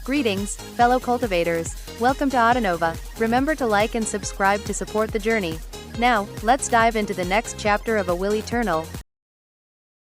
Greetings, fellow cultivators. Welcome to Autonova. Remember to like and subscribe to support the journey. Now, let's dive into the next chapter of A Will Eternal.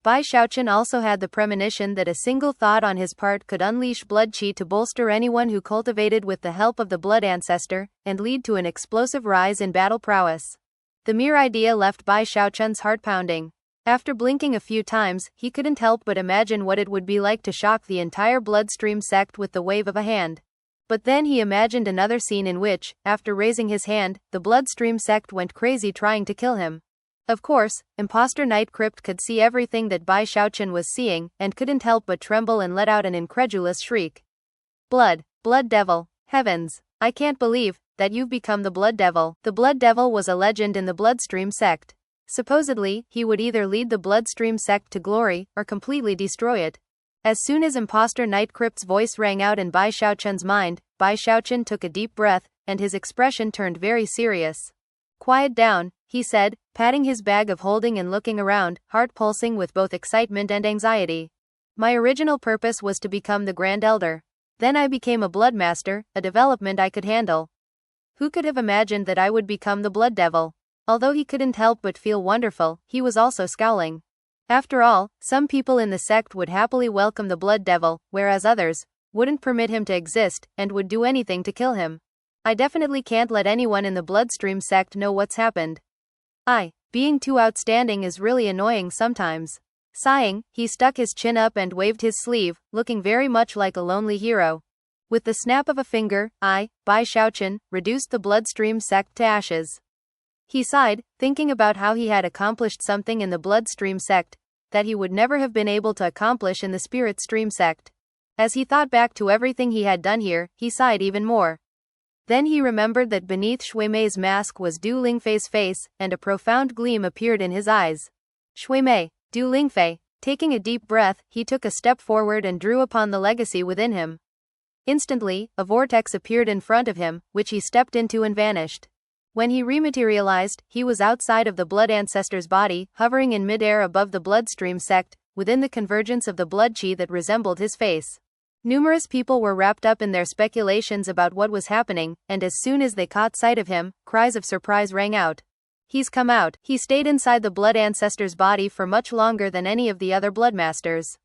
Bai Xiaochun also had the premonition that a single thought on his part could unleash blood qi to bolster anyone who cultivated with the help of the blood ancestor, and lead to an explosive rise in battle prowess. The mere idea left Bai Xiaochun's heart pounding. After blinking a few times, he couldn't help but imagine what it would be like to shock the entire bloodstream sect with the wave of a hand. But then he imagined another scene in which, after raising his hand, the bloodstream sect went crazy trying to kill him. Of course, Imposter Knight Crypt could see everything that Bai Xiaochun was seeing, and couldn't help but tremble and let out an incredulous shriek. Blood devil, heavens, I can't believe that you've become the blood devil. The blood devil was a legend in the bloodstream sect. Supposedly, he would either lead the bloodstream sect to glory, or completely destroy it. As soon as Imposter Knight Crypt's voice rang out in Bai Xiaochun's mind, Bai Xiaochun took a deep breath, and his expression turned very serious. Quiet down, he said, patting his bag of holding and looking around, heart pulsing with both excitement and anxiety. My original purpose was to become the Grand Elder. Then I became a Blood Master, a development I could handle. Who could have imagined that I would become the Blood Devil? Although he couldn't help but feel wonderful, he was also scowling. After all, some people in the sect would happily welcome the Blood Devil, whereas others wouldn't permit him to exist, and would do anything to kill him. I definitely can't let anyone in the bloodstream sect know what's happened. Being too outstanding is really annoying sometimes. Sighing, he stuck his chin up and waved his sleeve, looking very much like a lonely hero. With the snap of a finger, Bai Xiaochun, reduced the bloodstream sect to ashes. He sighed, thinking about how he had accomplished something in the bloodstream sect that he would never have been able to accomplish in the spirit stream sect. As he thought back to everything he had done here, he sighed even more. Then he remembered that beneath Shui Mei's mask was Du Lingfei's face, and a profound gleam appeared in his eyes. Shui Mei, Du Lingfei. Taking a deep breath, he took a step forward and drew upon the legacy within him. Instantly, a vortex appeared in front of him, which he stepped into and vanished. When he rematerialized, he was outside of the blood ancestor's body, hovering in midair above the bloodstream sect, within the convergence of the blood qi that resembled his face. Numerous people were wrapped up in their speculations about what was happening, and as soon as they caught sight of him, cries of surprise rang out. He's come out. He stayed inside the blood ancestor's body for much longer than any of the other blood masters.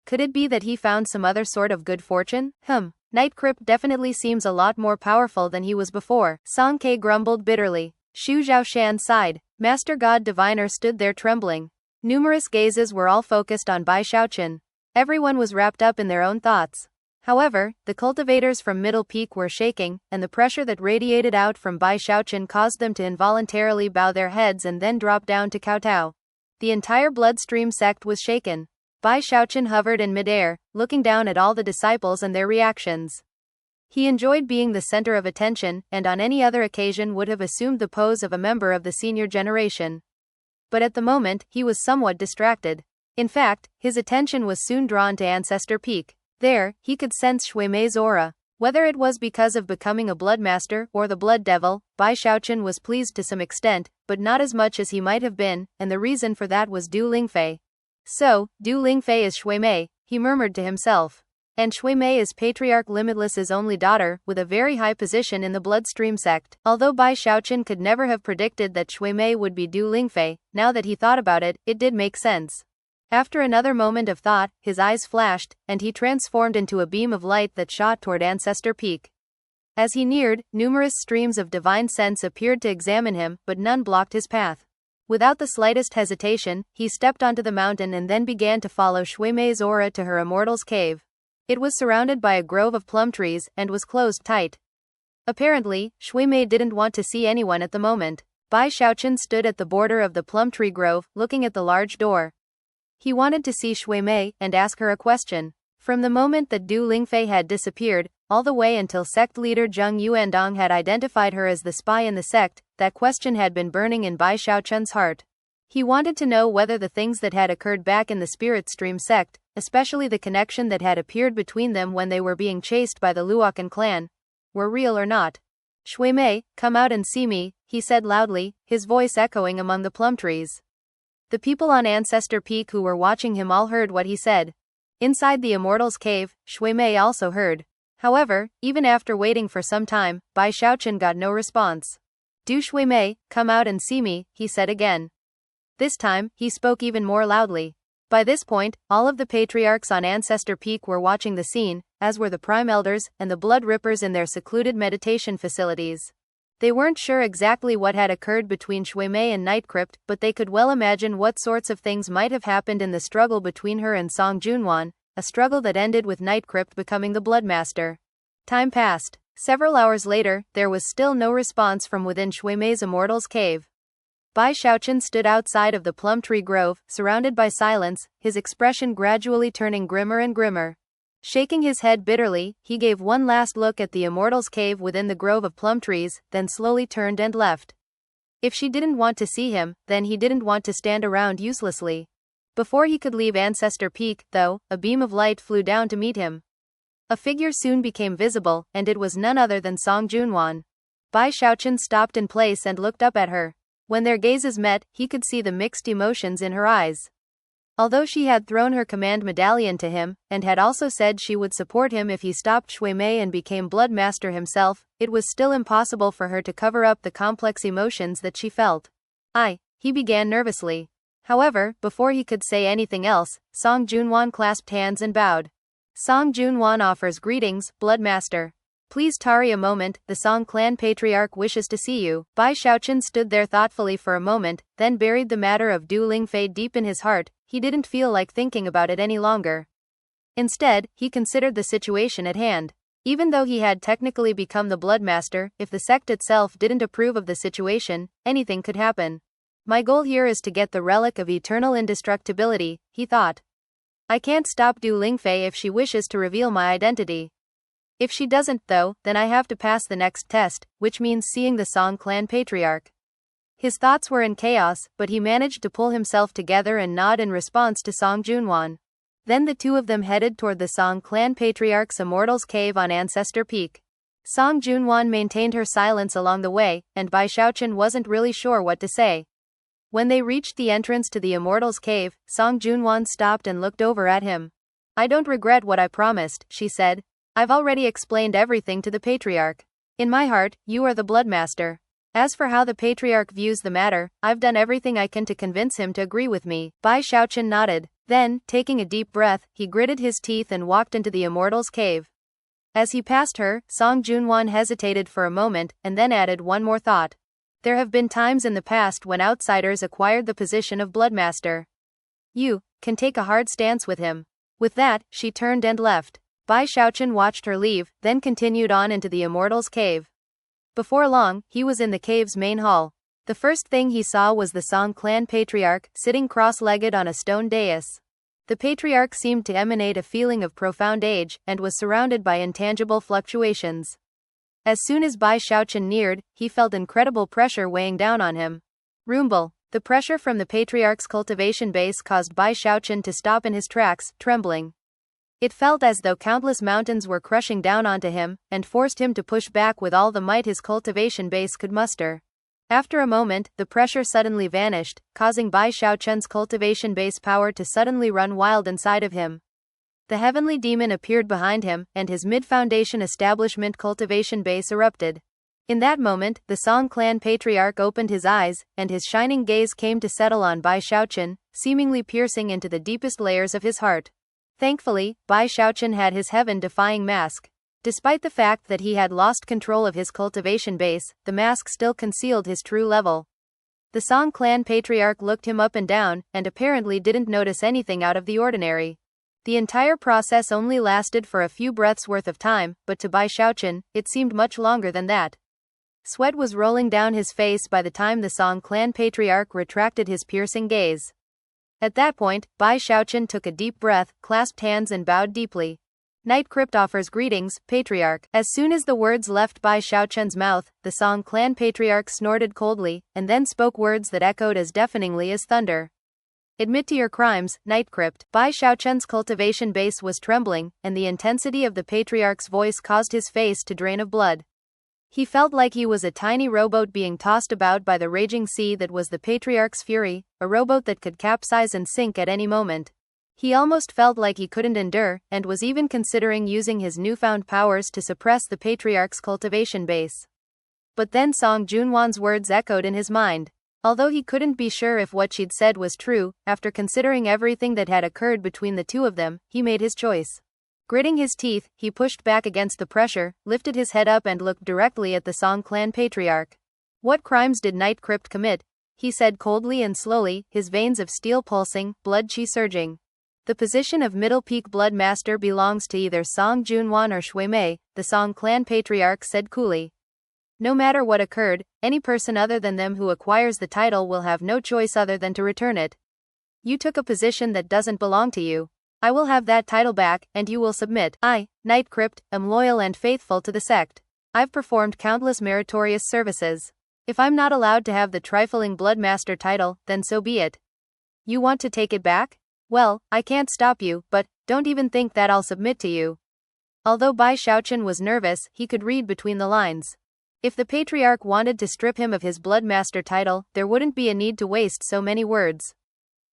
Could it be that he found some other sort of good fortune? Knight Crypt definitely seems a lot more powerful than he was before. Song Ke grumbled bitterly. Xu Zhaoshan sighed. Master God Diviner stood there trembling. Numerous gazes were all focused on Bai Xiaochun. Everyone was wrapped up in their own thoughts. However, the cultivators from Middle Peak were shaking, and the pressure that radiated out from Bai Xiaochun caused them to involuntarily bow their heads and then drop down to kowtow. The entire bloodstream sect was shaken. Bai Xiaochun hovered in midair, looking down at all the disciples and their reactions. He enjoyed being the center of attention, and on any other occasion would have assumed the pose of a member of the senior generation. But at the moment, he was somewhat distracted. In fact, his attention was soon drawn to Ancestor Peak. There, he could sense Shui Mei's aura. Whether it was because of becoming a blood master or the blood devil, Bai Xiaochun was pleased to some extent, but not as much as he might have been, and the reason for that was Du Lingfei. So, Du Lingfei is Shui Mei, he murmured to himself. And Shui Mei is Patriarch Limitless's only daughter, with a very high position in the bloodstream sect. Although Bai Xiaochun could never have predicted that Shui Mei would be Du Lingfei, now that he thought about it, it did make sense. After another moment of thought, his eyes flashed, and he transformed into a beam of light that shot toward Ancestor Peak. As he neared, numerous streams of divine sense appeared to examine him, but none blocked his path. Without the slightest hesitation, he stepped onto the mountain and then began to follow Shui Mei's aura to her Immortals cave. It was surrounded by a grove of plum trees, and was closed tight. Apparently, Shui Mei didn't want to see anyone at the moment. Bai Xiaochun stood at the border of the plum tree grove, looking at the large door. He wanted to see Shui Mei, and ask her a question. From the moment that Du Lingfei had disappeared, all the way until sect leader Zheng Yuandong had identified her as the spy in the sect, that question had been burning in Bai Xiaochun's heart. He wanted to know whether the things that had occurred back in the Spirit Stream sect, especially the connection that had appeared between them when they were being chased by the Luokan clan, were real or not. Shui Mei, come out and see me, he said loudly, his voice echoing among the plum trees. The people on Ancestor Peak who were watching him all heard what he said. Inside the Immortals' cave, Shui Mei also heard. However, even after waiting for some time, Bai Xiaochun got no response. "Do Shui Mei, come out and see me," he said again. This time, he spoke even more loudly. By this point, all of the patriarchs on Ancestor Peak were watching the scene, as were the Prime Elders and the Blood Rippers in their secluded meditation facilities. They weren't sure exactly what had occurred between Shui Mei and Nightcrypt, but they could well imagine what sorts of things might have happened in the struggle between her and Song Junwan, a struggle that ended with Nightcrypt becoming the Bloodmaster. Time passed. Several hours later, there was still no response from within Shui Mei's Immortals' cave. Bai Xiaochun stood outside of the plum tree grove, surrounded by silence, his expression gradually turning grimmer and grimmer. Shaking his head bitterly, he gave one last look at the Immortals' cave within the grove of plum trees, then slowly turned and left. If she didn't want to see him, then he didn't want to stand around uselessly. Before he could leave Ancestor Peak, though, a beam of light flew down to meet him. A figure soon became visible, and it was none other than Song Junwan. Bai Xiaochun stopped in place and looked up at her. When their gazes met, he could see the mixed emotions in her eyes. Although she had thrown her command medallion to him, and had also said she would support him if he stopped Shui Mei and became Bloodmaster himself, it was still impossible for her to cover up the complex emotions that she felt. He began nervously. However, before he could say anything else, Song Junwan clasped hands and bowed. "Song Junwan offers greetings, Bloodmaster. Please tarry a moment, the Song clan patriarch wishes to see you." Bai Xiaochun stood there thoughtfully for a moment, then buried the matter of Du Lingfei deep in his heart. He didn't feel like thinking about it any longer. Instead, he considered the situation at hand. Even though he had technically become the Bloodmaster, if the sect itself didn't approve of the situation, anything could happen. "My goal here is to get the relic of eternal indestructibility," he thought. "I can't stop Du Lingfei if she wishes to reveal my identity. If she doesn't, though, then I have to pass the next test, which means seeing the Song clan patriarch." His thoughts were in chaos, but he managed to pull himself together and nod in response to Song Junwan. Then the two of them headed toward the Song clan patriarch's Immortals' cave on Ancestor Peak. Song Junwan maintained her silence along the way, and Bai Xiaochun wasn't really sure what to say. When they reached the entrance to the Immortals' cave, Song Junwan stopped and looked over at him. "I don't regret what I promised," she said. "I've already explained everything to the Patriarch. In my heart, you are the Bloodmaster. As for how the Patriarch views the matter, I've done everything I can to convince him to agree with me." Bai Xiaochun nodded. Then, taking a deep breath, he gritted his teeth and walked into the Immortals' cave. As he passed her, Song Junwan hesitated for a moment, and then added one more thought. "There have been times in the past when outsiders acquired the position of Bloodmaster. You can take a hard stance with him." With that, she turned and left. Bai Xiaochun watched her leave, then continued on into the Immortals' cave. Before long, he was in the cave's main hall. The first thing he saw was the Song clan patriarch, sitting cross-legged on a stone dais. The patriarch seemed to emanate a feeling of profound age, and was surrounded by intangible fluctuations. As soon as Bai Xiaochun neared, he felt incredible pressure weighing down on him. Rumble. The pressure from the patriarch's cultivation base caused Bai Xiaochun to stop in his tracks, trembling. It felt as though countless mountains were crushing down onto him, and forced him to push back with all the might his cultivation base could muster. After a moment, the pressure suddenly vanished, causing Bai Xiaochun's cultivation base power to suddenly run wild inside of him. The heavenly demon appeared behind him, and his mid-foundation establishment cultivation base erupted. In that moment, the Song clan patriarch opened his eyes, and his shining gaze came to settle on Bai Xiaochun, seemingly piercing into the deepest layers of his heart. Thankfully, Bai Xiaochun had his heaven-defying mask. Despite the fact that he had lost control of his cultivation base, the mask still concealed his true level. The Song clan patriarch looked him up and down, and apparently didn't notice anything out of the ordinary. The entire process only lasted for a few breaths worth of time, but to Bai Xiaochun, it seemed much longer than that. Sweat was rolling down his face by the time the Song clan patriarch retracted his piercing gaze. At that point, Bai Xiaochun took a deep breath, clasped hands and bowed deeply. "Nightcrypt offers greetings, Patriarch." As soon as the words left Bai Xiaochun's mouth, the Song clan patriarch snorted coldly, and then spoke words that echoed as deafeningly as thunder. "Admit to your crimes, Nightcrypt." Bai Xiaochun's cultivation base was trembling, and the intensity of the patriarch's voice caused his face to drain of blood. He felt like he was a tiny rowboat being tossed about by the raging sea that was the patriarch's fury, a rowboat that could capsize and sink at any moment. He almost felt like he couldn't endure, and was even considering using his newfound powers to suppress the patriarch's cultivation base. But then Song Junwan's words echoed in his mind. Although he couldn't be sure if what she'd said was true, after considering everything that had occurred between the two of them, he made his choice. Gritting his teeth, he pushed back against the pressure, lifted his head up and looked directly at the Song clan patriarch. "What crimes did Night Crypt commit?" he said coldly and slowly, his veins of steel pulsing, blood chi surging. "The position of Middle Peak Blood Master belongs to either Song Junwan or Shui Mei," the Song clan patriarch said coolly. "No matter what occurred, any person other than them who acquires the title will have no choice other than to return it. You took a position that doesn't belong to you. I will have that title back, and you will submit. I, Night Crypt, am loyal and faithful to the sect. I've performed countless meritorious services. If I'm not allowed to have the trifling Bloodmaster title, then so be it. You want to take it back? Well, I can't stop you, but don't even think that I'll submit to you." Although Bai Xiaochun was nervous, he could read between the lines. If the patriarch wanted to strip him of his Bloodmaster title, there wouldn't be a need to waste so many words.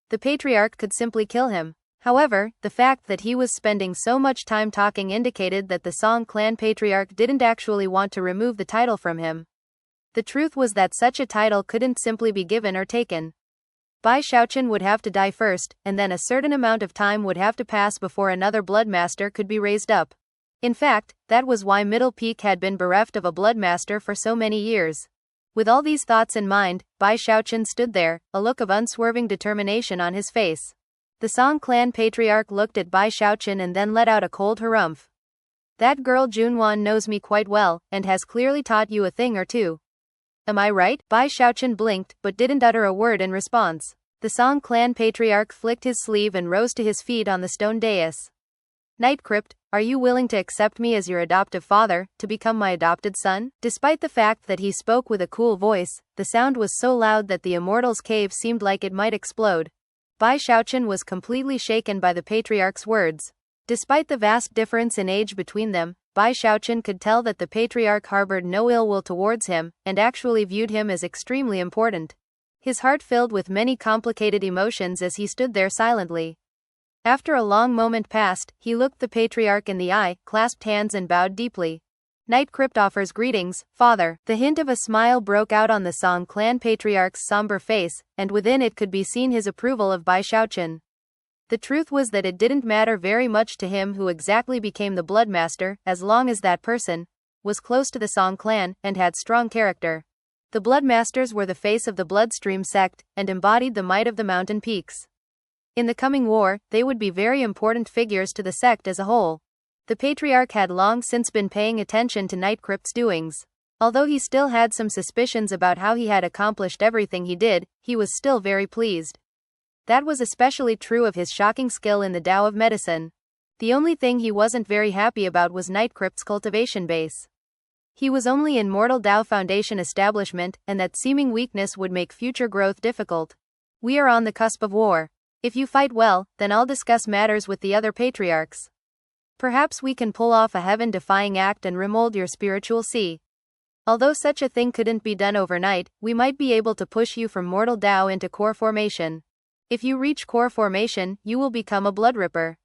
The patriarch could simply kill him. However, the fact that he was spending so much time talking indicated that the Song clan patriarch didn't actually want to remove the title from him. The truth was that such a title couldn't simply be given or taken. Bai Xiaochun would have to die first, and then a certain amount of time would have to pass before another Bloodmaster could be raised up. In fact, that was why Middle Peak had been bereft of a Bloodmaster for so many years. With all these thoughts in mind, Bai Xiaochun stood there, a look of unswerving determination on his face. The Song clan patriarch looked at Bai Xiaochun and then let out a cold harumph. "That girl Junwan knows me quite well, and has clearly taught you a thing or two. Am I right?" Bai Xiaochun blinked, but didn't utter a word in response. The Song clan patriarch flicked his sleeve and rose to his feet on the stone dais. "Night Crypt, are you willing to accept me as your adoptive father, to become my adopted son?" Despite the fact that he spoke with a cool voice, the sound was so loud that the Immortals' cave seemed like it might explode. Bai Xiaochun was completely shaken by the patriarch's words. Despite the vast difference in age between them, Bai Xiaochun could tell that the patriarch harbored no ill will towards him, and actually viewed him as extremely important. His heart filled with many complicated emotions as he stood there silently. After a long moment passed, he looked the patriarch in the eye, clasped hands and bowed deeply. "Night Crypt offers greetings, father." The hint of a smile broke out on the Song clan patriarch's somber face, and within it could be seen his approval of Bai Xiaochun. The truth was that it didn't matter very much to him who exactly became the Bloodmaster, as long as that person was close to the Song clan and had strong character. The Bloodmasters were the face of the Bloodstream sect, and embodied the might of the mountain peaks. In the coming war, they would be very important figures to the sect as a whole. The patriarch had long since been paying attention to Night Crypt's doings. Although he still had some suspicions about how he had accomplished everything he did, he was still very pleased. That was especially true of his shocking skill in the Tao of medicine. The only thing he wasn't very happy about was Night Crypt's cultivation base. He was only in Mortal Tao Foundation establishment, and that seeming weakness would make future growth difficult. "We are on the cusp of war. If you fight well, then I'll discuss matters with the other patriarchs. Perhaps we can pull off a heaven-defying act and remold your spiritual sea. Although such a thing couldn't be done overnight, we might be able to push you from Mortal Tao into core formation. If you reach core formation, you will become a Blood Ripper.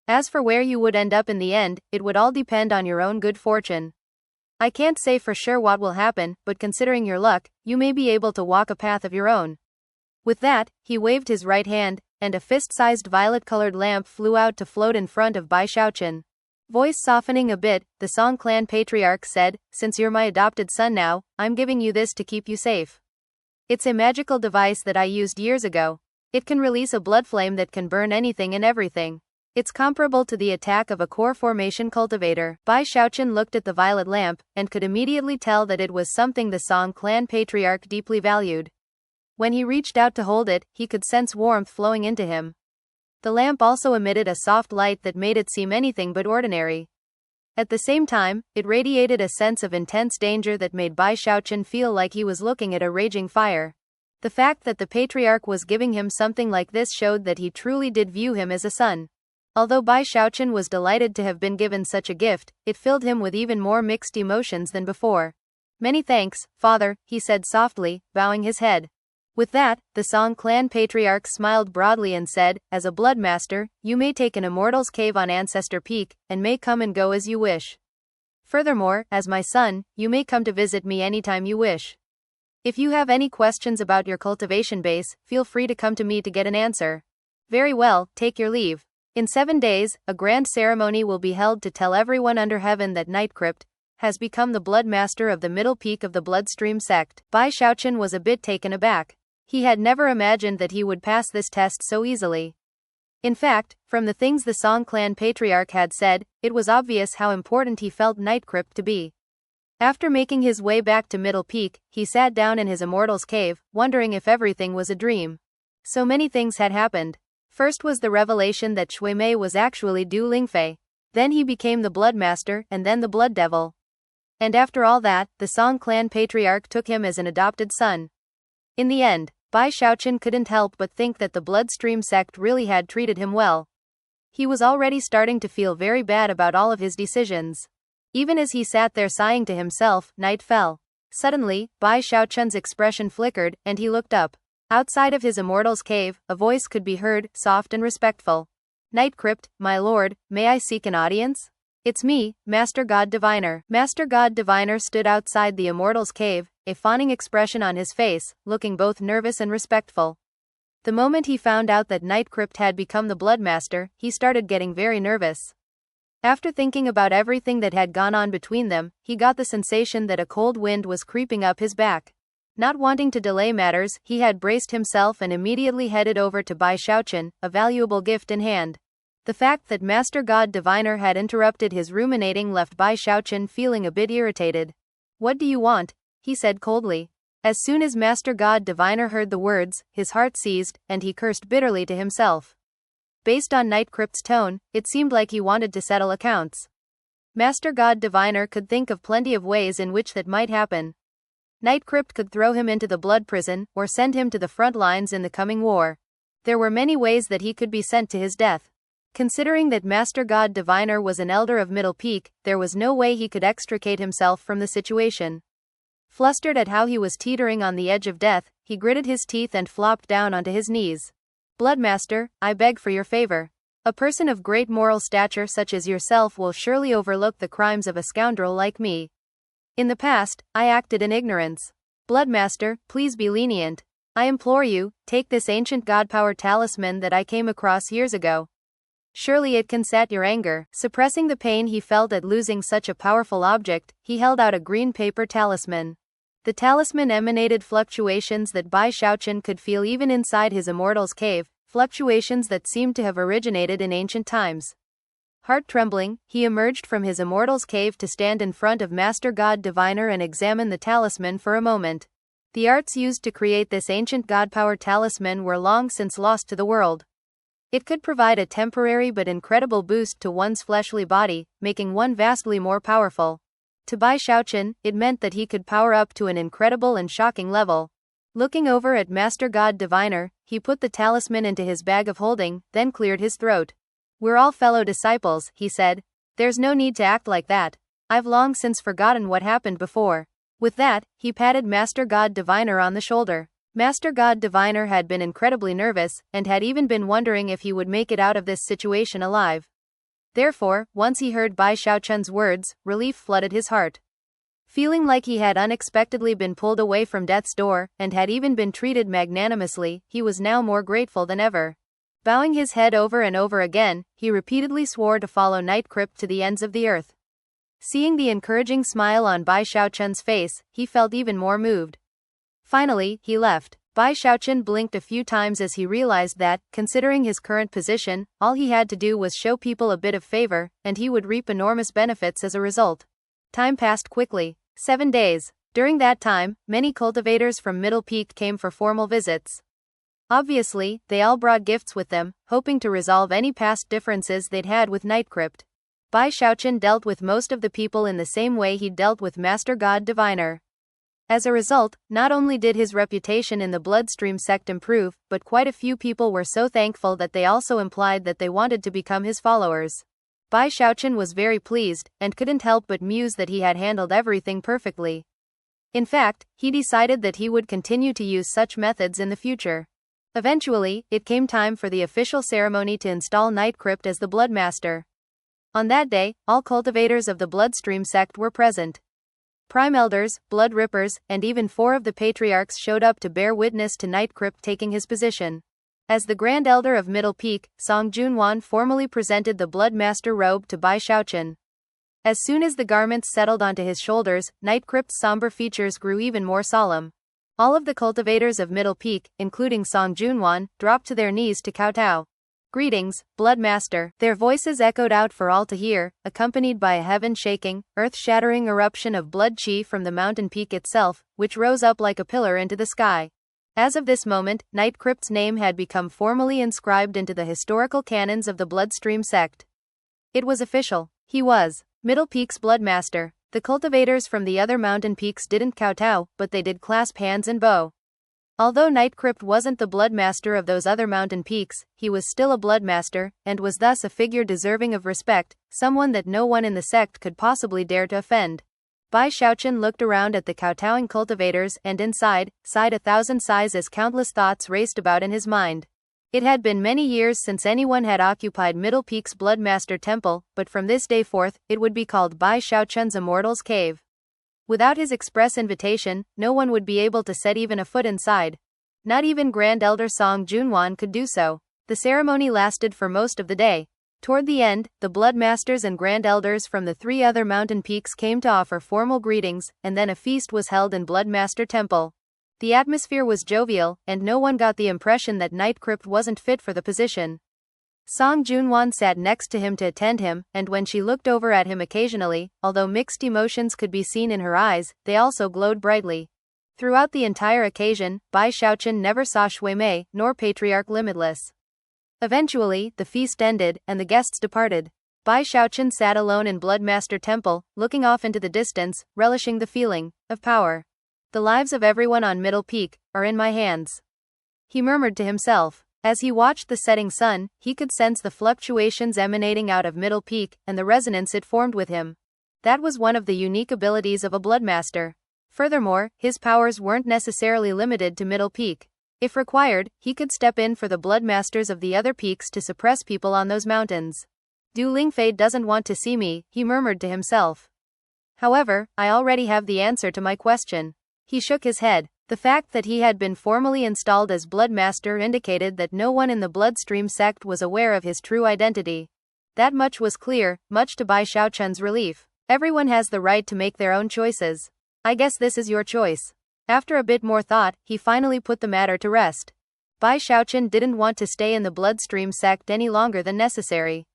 As for where you would end up in the end, it would all depend on your own good fortune. I can't say for sure what will happen, but considering your luck, you may be able to walk a path of your own." With that, he waved his right hand, and a fist-sized violet-colored lamp flew out to float in front of Bai Xiaochun. Voice softening a bit, the Song clan patriarch said, "Since you're my adopted son now, I'm giving you this to keep you safe. It's a magical device that I used years ago. It can release a blood flame that can burn anything and everything. It's comparable to the attack of a core formation cultivator." Bai Xiaochun looked at the violet lamp, and could immediately tell that it was something the Song clan patriarch deeply valued. When he reached out to hold it, he could sense warmth flowing into him. The lamp also emitted a soft light that made it seem anything but ordinary. At the same time, it radiated a sense of intense danger that made Bai Xiaochun feel like he was looking at a raging fire. The fact that the patriarch was giving him something like this showed that he truly did view him as a son. Although Bai Xiaochun was delighted to have been given such a gift, it filled him with even more mixed emotions than before. "Many thanks, father," he said softly, bowing his head. With that, the Song clan patriarch smiled broadly and said, "As a blood master, you may take an immortal's cave on Ancestor Peak, and may come and go as you wish. Furthermore, as my son, you may come to visit me anytime you wish. If you have any questions about your cultivation base, feel free to come to me to get an answer. Very well, take your leave." In 7 days, a grand ceremony will be held to tell everyone under heaven that Nightcrypt has become the blood master of the middle peak of the Bloodstream sect. Bai Xiaochun was a bit taken aback. He had never imagined that he would pass this test so easily. In fact, from the things the Song clan patriarch had said, it was obvious how important he felt Nightcrypt to be. After making his way back to Middle Peak, he sat down in his immortal's cave, wondering if everything was a dream. So many things had happened. First was the revelation that Shui Mei was actually Du Lingfei. Then he became the Blood Master, and then the Blood Devil. And after all that, the Song clan patriarch took him as an adopted son. In the end, Bai Xiaochun couldn't help but think that the Bloodstream sect really had treated him well. He was already starting to feel very bad about all of his decisions. Even as he sat there sighing to himself, night fell. Suddenly, Bai Xiaochun's expression flickered, and he looked up. Outside of his immortal's cave, a voice could be heard, soft and respectful. "Nightcrypt, my lord, may I seek an audience?" "It's me, Master God Diviner." Master God Diviner stood outside the immortal's cave, a fawning expression on his face, looking both nervous and respectful. The moment he found out that Nightcrypt had become the Blood Master, he started getting very nervous. After thinking about everything that had gone on between them, he got the sensation that a cold wind was creeping up his back. Not wanting to delay matters, he had braced himself and immediately headed over to Bai Xiaochun, a valuable gift in hand. The fact that Master God Diviner had interrupted his ruminating left Bai Xiaochun feeling a bit irritated. "What do you want?" he said coldly. As soon as Master God Diviner heard the words, his heart seized, and he cursed bitterly to himself. Based on Nightcrypt's tone, it seemed like he wanted to settle accounts. Master God Diviner could think of plenty of ways in which that might happen. Nightcrypt could throw him into the blood prison, or send him to the front lines in the coming war. There were many ways that he could be sent to his death. Considering that Master God Diviner was an elder of Middle Peak, there was no way he could extricate himself from the situation. Flustered at how he was teetering on the edge of death, he gritted his teeth and flopped down onto his knees. "Bloodmaster, I beg for your favor. A person of great moral stature such as yourself will surely overlook the crimes of a scoundrel like me. In the past, I acted in ignorance. Bloodmaster, please be lenient. I implore you, take this ancient god-power talisman that I came across years ago. Surely it can sat your anger." Suppressing the pain he felt at losing such a powerful object, he held out a green paper talisman. The talisman emanated fluctuations that Bai Xiaochun could feel even inside his immortal's cave, fluctuations that seemed to have originated in ancient times. Heart trembling, he emerged from his immortal's cave to stand in front of Master God Diviner and examine the talisman for a moment. The arts used to create this ancient god-power talisman were long since lost to the world. It could provide a temporary but incredible boost to one's fleshly body, making one vastly more powerful. To Bai Xiaochun, it meant that he could power up to an incredible and shocking level. Looking over at Master God Diviner, he put the talisman into his bag of holding, then cleared his throat. "We're all fellow disciples," he said. "There's no need to act like that. I've long since forgotten what happened before." With that, he patted Master God Diviner on the shoulder. Master God Diviner had been incredibly nervous, and had even been wondering if he would make it out of this situation alive. Therefore, once he heard Bai Xiaochun's words, relief flooded his heart. Feeling like he had unexpectedly been pulled away from death's door, and had even been treated magnanimously, he was now more grateful than ever. Bowing his head over and over again, he repeatedly swore to follow Nightcrypt to the ends of the earth. Seeing the encouraging smile on Bai Xiaochun's face, he felt even more moved. Finally, he left. Bai Xiaochun blinked a few times as he realized that, considering his current position, all he had to do was show people a bit of favor, and he would reap enormous benefits as a result. Time passed quickly. 7 days. During that time, many cultivators from Middle Peak came for formal visits. Obviously, they all brought gifts with them, hoping to resolve any past differences they'd had with Nightcrypt. Bai Xiaochun dealt with most of the people in the same way he dealt with Master God Diviner. As a result, not only did his reputation in the Bloodstream sect improve, but quite a few people were so thankful that they also implied that they wanted to become his followers. Bai Xiaochun was very pleased, and couldn't help but muse that he had handled everything perfectly. In fact, he decided that he would continue to use such methods in the future. Eventually, it came time for the official ceremony to install Nightcrypt as the Bloodmaster. On that day, all cultivators of the Bloodstream sect were present. Prime Elders, Blood Rippers, and even 4 of the Patriarchs showed up to bear witness to Nightcrypt taking his position. As the Grand Elder of Middle Peak, Song Junwan formally presented the Bloodmaster robe to Bai Xiaochun. As soon as the garments settled onto his shoulders, Nightcrypt's somber features grew even more solemn. All of the cultivators of Middle Peak, including Song Junwan, dropped to their knees to kowtow. "Greetings, Bloodmaster," their voices echoed out for all to hear, accompanied by a heaven-shaking, earth-shattering eruption of blood chi from the mountain peak itself, which rose up like a pillar into the sky. As of this moment, Nightcrypt's name had become formally inscribed into the historical canons of the Bloodstream sect. It was official. He was Middle Peak's Bloodmaster. The cultivators from the other mountain peaks didn't kowtow, but they did clasp hands and bow. Although Nightcrypt wasn't the Bloodmaster of those other mountain peaks, he was still a Bloodmaster, and was thus a figure deserving of respect, someone that no one in the sect could possibly dare to offend. Bai Xiaochun looked around at the kowtowing cultivators and inside, sighed 1,000 sighs as countless thoughts raced about in his mind. It had been many years since anyone had occupied Middle Peak's Bloodmaster Temple, but from this day forth, it would be called Bai Xiaochun's Immortals Cave. Without his express invitation, no one would be able to set even a foot inside. Not even Grand Elder Song Junwan could do so. The ceremony lasted for most of the day. Toward the end, the Bloodmasters and Grand Elders from the 3 other mountain peaks came to offer formal greetings, and then a feast was held in Bloodmaster Temple. The atmosphere was jovial, and no one got the impression that Nightcrypt wasn't fit for the position. Song Junwan sat next to him to attend him, and when she looked over at him occasionally, although mixed emotions could be seen in her eyes, they also glowed brightly. Throughout the entire occasion, Bai Xiaochun never saw Shui Mei, nor Patriarch Limitless. Eventually, the feast ended, and the guests departed. Bai Xiaochun sat alone in Bloodmaster Temple, looking off into the distance, relishing the feeling of power. "The lives of everyone on Middle Peak are in my hands," he murmured to himself. As he watched the setting sun, he could sense the fluctuations emanating out of Middle Peak, and the resonance it formed with him. That was one of the unique abilities of a Bloodmaster. Furthermore, his powers weren't necessarily limited to Middle Peak. If required, he could step in for the Bloodmasters of the other peaks to suppress people on those mountains. "Du Lingfei doesn't want to see me," he murmured to himself. "However, I already have the answer to my question." He shook his head. The fact that he had been formally installed as Bloodmaster indicated that no one in the Bloodstream sect was aware of his true identity. That much was clear, much to Bai Xiaochun's relief. Everyone has the right to make their own choices. I guess this is your choice. After a bit more thought, he finally put the matter to rest. Bai Xiaochun didn't want to stay in the Bloodstream sect any longer than necessary.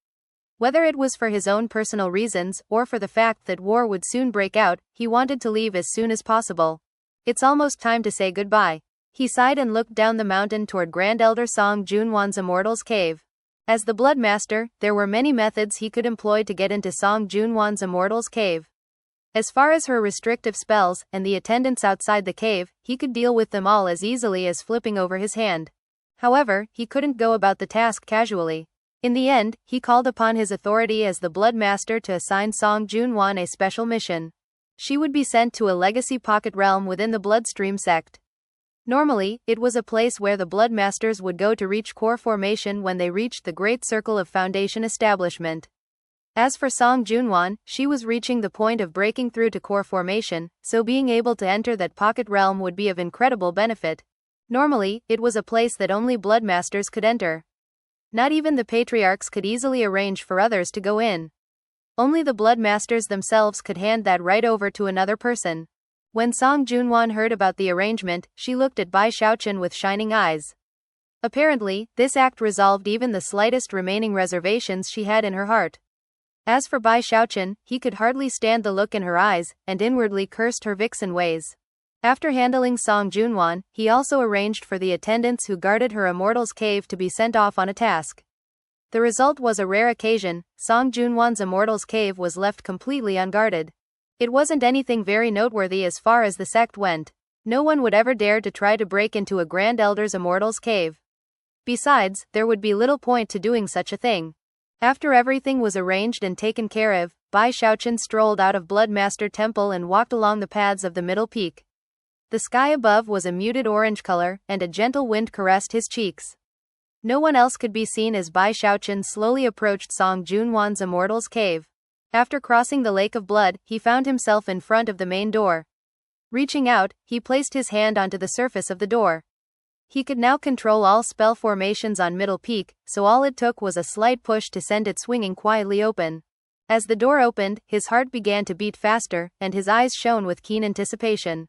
Whether it was for his own personal reasons, or for the fact that war would soon break out, he wanted to leave as soon as possible. "It's almost time to say goodbye." He sighed and looked down the mountain toward Grand Elder Song Junwan's Immortals Cave. As the Bloodmaster, there were many methods he could employ to get into Song Junwan's Immortals Cave. As far as her restrictive spells, and the attendants outside the cave, he could deal with them all as easily as flipping over his hand. However, he couldn't go about the task casually. In the end, he called upon his authority as the Bloodmaster to assign Song Junwan a special mission. She would be sent to a legacy pocket realm within the Bloodstream sect. Normally, it was a place where the Bloodmasters would go to reach core formation when they reached the Great Circle of Foundation establishment. As for Song Junwan, she was reaching the point of breaking through to core formation, so being able to enter that pocket realm would be of incredible benefit. Normally, it was a place that only Bloodmasters could enter. Not even the Patriarchs could easily arrange for others to go in. Only the Bloodmasters themselves could hand that right over to another person. When Song Junwan heard about the arrangement, she looked at Bai Xiaochun with shining eyes. Apparently, this act resolved even the slightest remaining reservations she had in her heart. As for Bai Xiaochun, he could hardly stand the look in her eyes, and inwardly cursed her vixen ways. After handling Song Junwan, he also arranged for the attendants who guarded her Immortals Cave to be sent off on a task. The result was a rare occasion. Song Junwan's Immortals Cave was left completely unguarded. It wasn't anything very noteworthy as far as the sect went. No one would ever dare to try to break into a Grand Elder's Immortals Cave. Besides, there would be little point to doing such a thing. After everything was arranged and taken care of, Bai Xiaochun strolled out of Bloodmaster Temple and walked along the paths of the Middle Peak. The sky above was a muted orange color, and a gentle wind caressed his cheeks. No one else could be seen as Bai Xiaochun slowly approached Song Junwan's immortals cave. After crossing the lake of blood, he found himself in front of the main door. Reaching out, he placed his hand onto the surface of the door. He could now control all spell formations on Middle Peak, so all it took was a slight push to send it swinging quietly open. As the door opened, his heart began to beat faster, and his eyes shone with keen anticipation.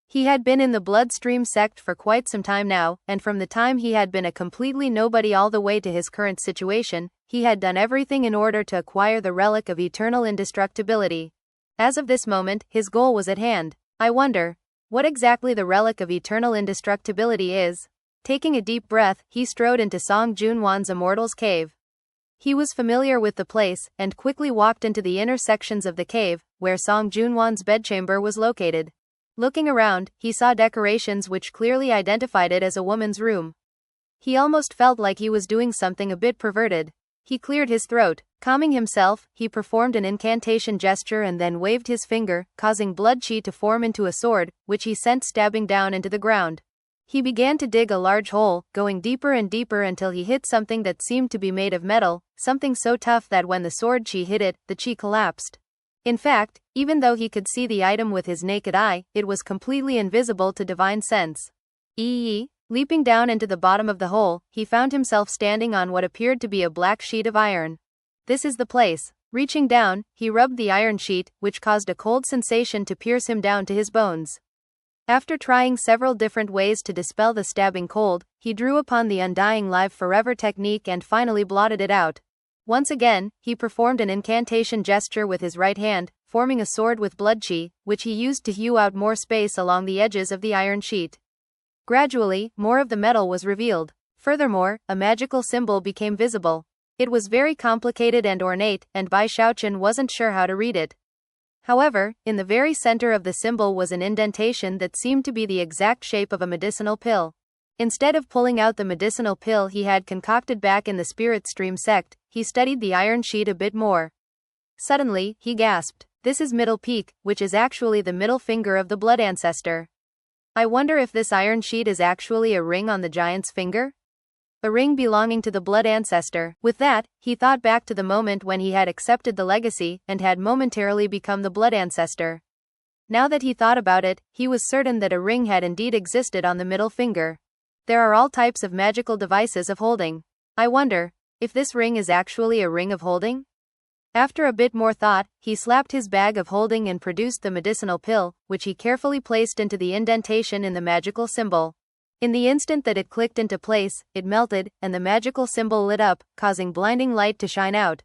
He had been in the Bloodstream sect for quite some time now, and from the time he had been a completely nobody all the way to his current situation, he had done everything in order to acquire the relic of eternal indestructibility. As of this moment, his goal was at hand. I wonder what exactly the relic of eternal indestructibility is. Taking a deep breath, he strode into Song Junwan's immortals cave. He was familiar with the place, and quickly walked into the inner sections of the cave, where Song Junwan's bedchamber was located. Looking around, he saw decorations which clearly identified it as a woman's room. He almost felt like he was doing something a bit perverted. He cleared his throat. Calming himself, he performed an incantation gesture and then waved his finger, causing blood chi to form into a sword, which he sent stabbing down into the ground. He began to dig a large hole, going deeper and deeper until he hit something that seemed to be made of metal, something so tough that when the sword chi hit it, the chi collapsed. In fact, even though he could see the item with his naked eye, it was completely invisible to divine sense. Leaping down into the bottom of the hole, he found himself standing on what appeared to be a black sheet of iron. This is the place. Reaching down, he rubbed the iron sheet, which caused a cold sensation to pierce him down to his bones. After trying several different ways to dispel the stabbing cold, he drew upon the undying live forever technique and finally blotted it out. Once again, he performed an incantation gesture with his right hand, forming a sword with blood chi, which he used to hew out more space along the edges of the iron sheet. Gradually, more of the metal was revealed. Furthermore, a magical symbol became visible. It was very complicated and ornate, and Bai Xiaochun wasn't sure how to read it. However, in the very center of the symbol was an indentation that seemed to be the exact shape of a medicinal pill. Instead of pulling out the medicinal pill he had concocted back in the Spirit Stream sect, he studied the iron sheet a bit more. Suddenly, he gasped. This is Middle Peak, which is actually the middle finger of the blood ancestor. I wonder if this iron sheet is actually a ring on the giant's finger? A ring belonging to the blood ancestor. With that, he thought back to the moment when he had accepted the legacy and had momentarily become the blood ancestor. Now that he thought about it, he was certain that a ring had indeed existed on the middle finger. There are all types of magical devices of holding. I wonder if this ring is actually a ring of holding? After a bit more thought, he slapped his bag of holding and produced the medicinal pill, which he carefully placed into the indentation in the magical symbol. In the instant that it clicked into place, it melted, and the magical symbol lit up, causing blinding light to shine out.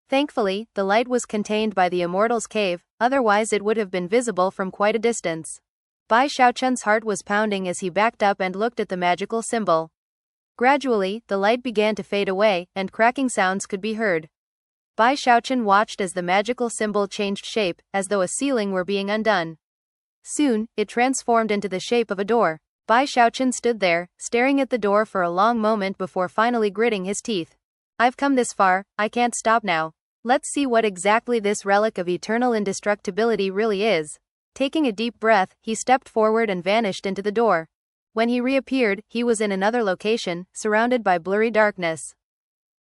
Thankfully, the light was contained by the Immortals cave, otherwise it would have been visible from quite a distance. Bai Xiaochun's heart was pounding as he backed up and looked at the magical symbol. Gradually, the light began to fade away, and cracking sounds could be heard. Bai Xiaochun watched as the magical symbol changed shape, as though a ceiling were being undone. Soon, it transformed into the shape of a door. Bai Xiaochun stood there, staring at the door for a long moment before finally gritting his teeth. I've come this far, I can't stop now. Let's see what exactly this relic of eternal indestructibility really is. Taking a deep breath, he stepped forward and vanished into the door. When he reappeared, he was in another location, surrounded by blurry darkness.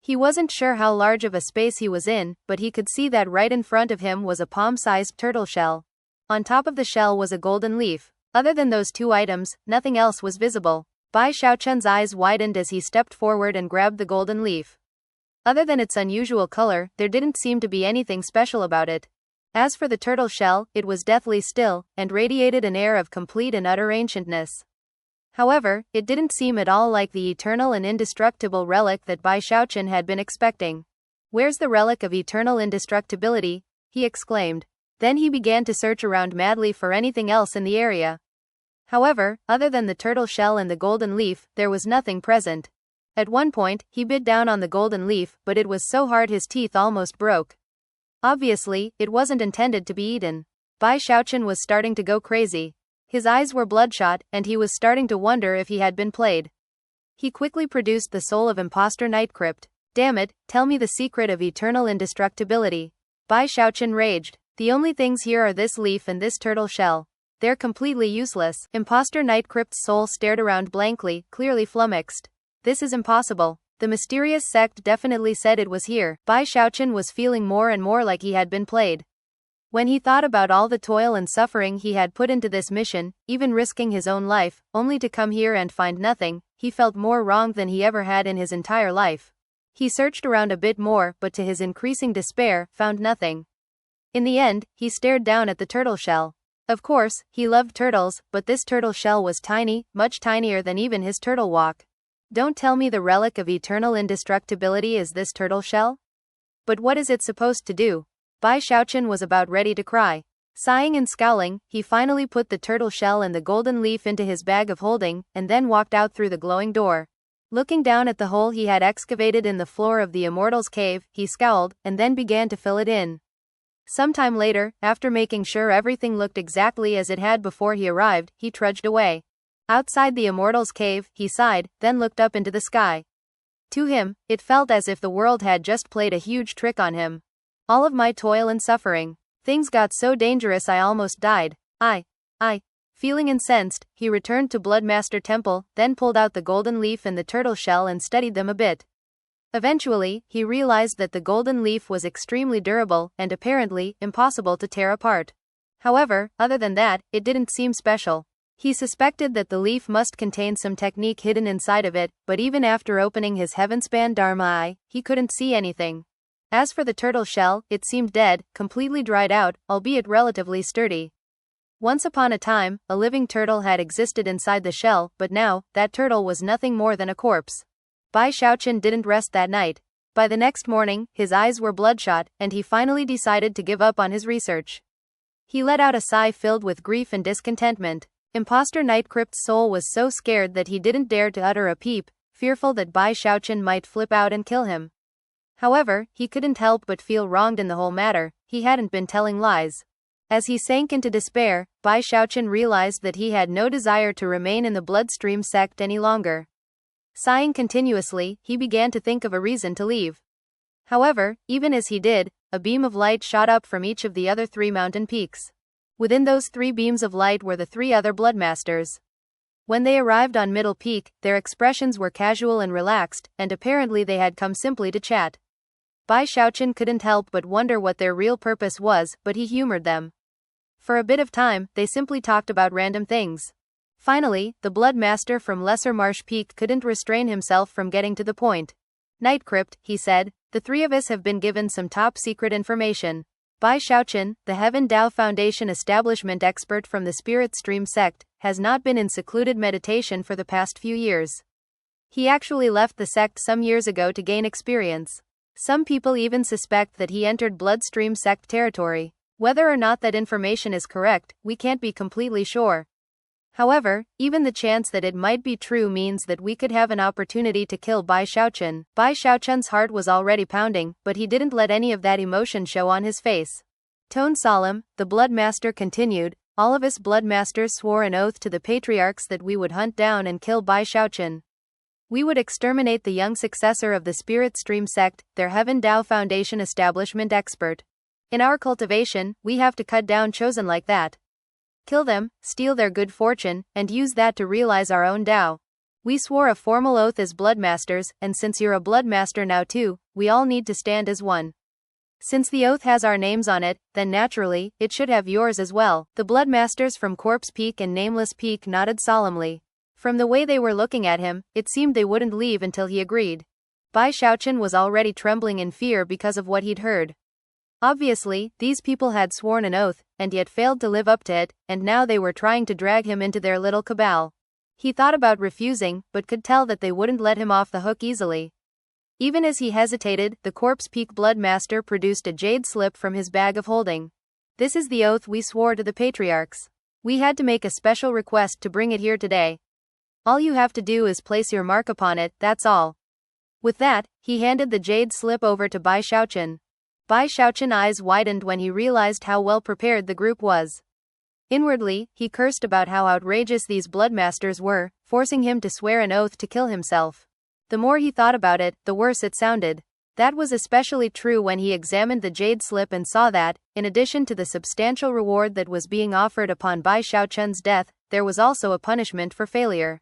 He wasn't sure how large of a space he was in, but he could see that right in front of him was a palm-sized turtle shell. On top of the shell was a golden leaf. Other than those two items, nothing else was visible. Bai Xiaochun's eyes widened as he stepped forward and grabbed the golden leaf. Other than its unusual color, there didn't seem to be anything special about it. As for the turtle shell, it was deathly still, and radiated an air of complete and utter ancientness. However, it didn't seem at all like the eternal and indestructible relic that Bai Xiaochun had been expecting. Where's the relic of eternal indestructibility? He exclaimed. Then he began to search around madly for anything else in the area. However, other than the turtle shell and the golden leaf, there was nothing present. At one point, he bit down on the golden leaf, but it was so hard his teeth almost broke. Obviously, it wasn't intended to be eaten. Bai Xiaochun was starting to go crazy. His eyes were bloodshot, and he was starting to wonder if he had been played. He quickly produced the soul of imposter night crypt. Damn it, tell me the secret of eternal indestructibility. Bai Xiaochun raged. The only things here are this leaf and this turtle shell. They're completely useless. Imposter Nightcrypt's soul stared around blankly, clearly flummoxed. This is impossible. The mysterious sect definitely said it was here. Bai Xiaochun was feeling more and more like he had been played. When he thought about all the toil and suffering he had put into this mission, even risking his own life, only to come here and find nothing, he felt more wronged than he ever had in his entire life. He searched around a bit more, but to his increasing despair, found nothing. In the end, he stared down at the turtle shell. Of course, he loved turtles, but this turtle shell was tiny, much tinier than even his turtle walk. Don't tell me the relic of eternal indestructibility is this turtle shell? But what is it supposed to do? Bai Xiaochun was about ready to cry. Sighing and scowling, he finally put the turtle shell and the golden leaf into his bag of holding, and then walked out through the glowing door. Looking down at the hole he had excavated in the floor of the immortals' cave, he scowled, and then began to fill it in. Sometime later, after making sure everything looked exactly as it had before he arrived, he trudged away. Outside the immortals' cave, he sighed, then looked up into the sky. To him, it felt as if the world had just played a huge trick on him. All of my toil and suffering. Things got so dangerous I almost died. Feeling incensed, he returned to Bloodmaster Temple, then pulled out the golden leaf and the turtle shell and studied them a bit. Eventually, he realized that the golden leaf was extremely durable, and apparently, impossible to tear apart. However, other than that, it didn't seem special. He suspected that the leaf must contain some technique hidden inside of it, but even after opening his heavenspan Dharma eye, he couldn't see anything. As for the turtle shell, it seemed dead, completely dried out, albeit relatively sturdy. Once upon a time, a living turtle had existed inside the shell, but now, that turtle was nothing more than a corpse. Bai Xiaochun didn't rest that night. By the next morning, his eyes were bloodshot, and he finally decided to give up on his research. He let out a sigh filled with grief and discontentment. Imposter Nightcrypt's soul was so scared that he didn't dare to utter a peep, fearful that Bai Xiaochun might flip out and kill him. However, he couldn't help but feel wronged in the whole matter. He hadn't been telling lies. As he sank into despair, Bai Xiaochun realized that he had no desire to remain in the bloodstream sect any longer. Sighing continuously, he began to think of a reason to leave. However, even as he did, a beam of light shot up from each of the other 3 mountain peaks. Within those 3 beams of light were the 3 other Bloodmasters. When they arrived on Middle Peak, their expressions were casual and relaxed, and apparently they had come simply to chat. Bai Xiaochun couldn't help but wonder what their real purpose was, but he humored them. For a bit of time, they simply talked about random things. Finally, the Bloodmaster from Lesser Marsh Peak couldn't restrain himself from getting to the point. Nightcrypt, he said, the 3 of us have been given some top-secret information. Bai Xiaochun, the Heaven Dao Foundation establishment expert from the Spirit Stream sect, has not been in secluded meditation for the past few years. He actually left the sect some years ago to gain experience. Some people even suspect that he entered Bloodstream sect territory. Whether or not that information is correct, we can't be completely sure. However, even the chance that it might be true means that we could have an opportunity to kill Bai Xiaochun. Bai Xiaochun's heart was already pounding, but he didn't let any of that emotion show on his face. Tone solemn, the Bloodmaster continued, all of us Bloodmasters swore an oath to the patriarchs that we would hunt down and kill Bai Xiaochun. We would exterminate the young successor of the Spirit Stream sect, their Heaven Dao Foundation establishment expert. In our cultivation, we have to cut down chosen like that. Kill them, steal their good fortune, and use that to realize our own Dao. We swore a formal oath as Bloodmasters, and since you're a Bloodmaster now too, we all need to stand as one. Since the oath has our names on it, then naturally, it should have yours as well. The Bloodmasters from Corpse Peak and Nameless Peak nodded solemnly. From the way they were looking at him, it seemed they wouldn't leave until he agreed. Bai Xiaochun was already trembling in fear because of what he'd heard. Obviously, these people had sworn an oath, and yet failed to live up to it, and now they were trying to drag him into their little cabal. He thought about refusing, but could tell that they wouldn't let him off the hook easily. Even as he hesitated, the Corpse Peak Bloodmaster produced a jade slip from his bag of holding. This is the oath we swore to the patriarchs. We had to make a special request to bring it here today. All you have to do is place your mark upon it, that's all. With that, he handed the jade slip over to Bai Xiaochun. Bai Xiaochun's eyes widened when he realized how well prepared the group was. Inwardly, he cursed about how outrageous these Bloodmasters were, forcing him to swear an oath to kill himself. The more he thought about it, the worse it sounded. That was especially true when he examined the jade slip and saw that, in addition to the substantial reward that was being offered upon Bai Xiaochun's death, there was also a punishment for failure.